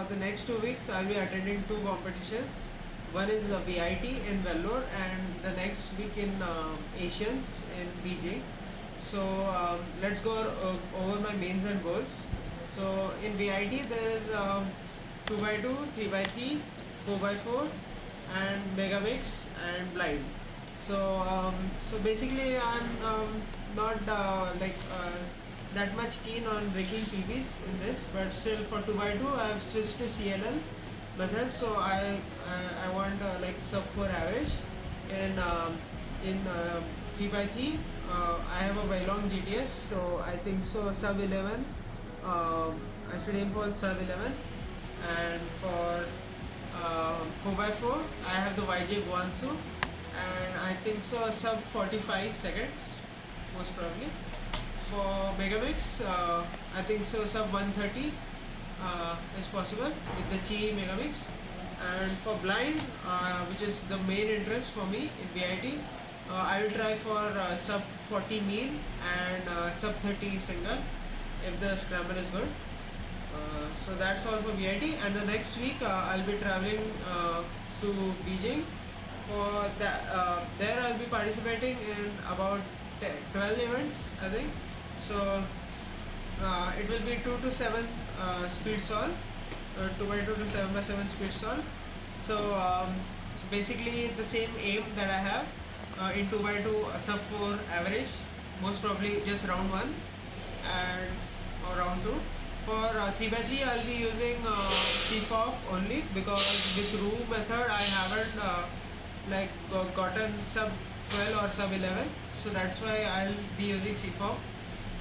for the next 2 weeks, I'll be attending two competitions. One is VIT in Vellore, and the next week in Asians in Beijing. So let's go over my mains and goals. So in VIT, there is 2x2, 3x3, 4x4, and mega mix and blind. So basically, I'm not that much keen on breaking PBs in this, but still for 2x2, I have switched to CLL method. So I want like sub 4 average. In 3x3, I have a Vailong GTS, so I think so sub 11. I should aim for sub 11, and for 4x4, I have the YJ Guangzhou, and I think so sub 45 seconds most probably. For Megamix, I think so sub 130 is possible with the Chi Megamix. And for blind, which is the main interest for me in VIT, I will try for sub 40 mean and sub 30 single if the scramble is good. So that's all for VIT, and the next week I'll be traveling to Beijing. For that, there I'll be participating in about 12 events, I think. So it will be 2 to 7 speed solve, 2x2 to 7x7 speed solve. So basically the same aim that I have in 2x2 sub 4 average, most probably just round 1 and or round 2. For 3x3, I'll be using CFOP only, because with RU method I haven't gotten sub 12 or sub 11, so that's why I'll be using CFOP,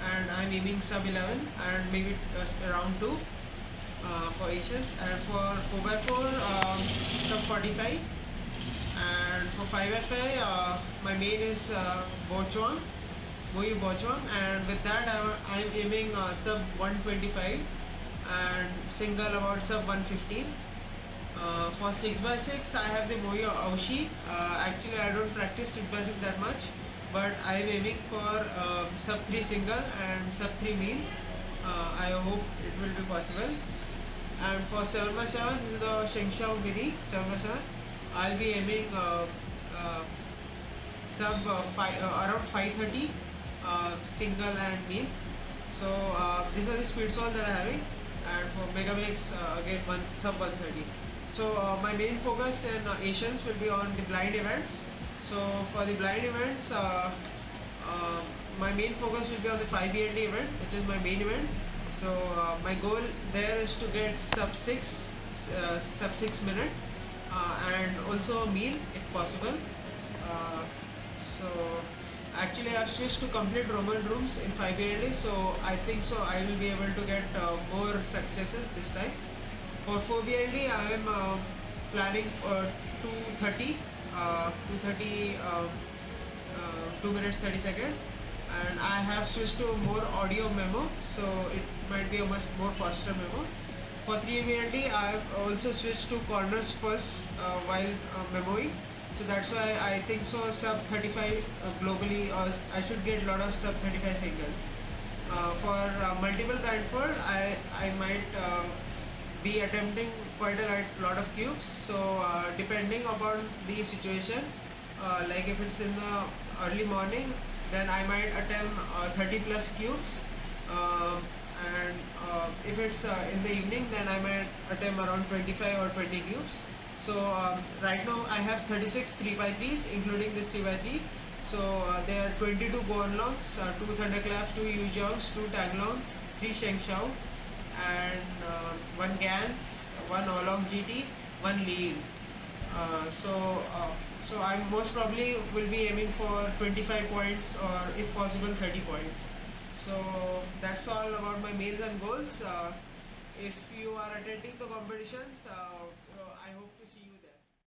and I'm aiming sub 11 and maybe round 2 for Asians. And for 4x4, sub 45, and for 5FI, my main is Bochuang, Moyu Bochuang, and with that I'm aiming sub 125 and single about sub 115. For 6x6, I have the Moyo Aoshi. Actually, I don't practice 6x6 that much, but I am aiming for sub 3 single and sub 3 mean. I hope it will be possible. And for 7x7, this is the Shengshao Mini 7x7. I'll be aiming around 530 single and mean. So these are the speed solve that I'm having. And for Megamix, again sub 130. So my main focus in Asians will be on the blind events. So for the blind events, my main focus will be on the 5 BND event, which is my main event. So my goal there is to get sub 6 minute, and also mean if possible. So actually I've switched to complete Roman rooms in 5 BND, so I think so I will be able to get more successes this time. For 4 BND, I am planning 230, 2 minutes 30 seconds, and I have switched to more audio memo, so it might be a much more faster memo. For 3 BND, I have also switched to corners first while memoing, so that's why I think so sub 35 globally, or I should get a lot of sub 35 singles. For multiple blindfold, I might be attempting quite a lot of cubes. So depending upon the situation, like if it's in the early morning, then I might attempt 30 plus cubes, and if it's in the evening, then I might attempt around 25 or 20 cubes. So right now I have 36 3x3s, including this 3x3. So there are 22 Goan longs, 2 Thunderclaps, 2 Yujiaos, 2 Tanglongs, 3 Shengshao, and 1 Gans, 1 Oolong GT, 1 Li. So I most probably will be aiming for 25 points, or if possible 30 points. So that's all about my mains and goals. If you are attending the competitions, I hope to see you there.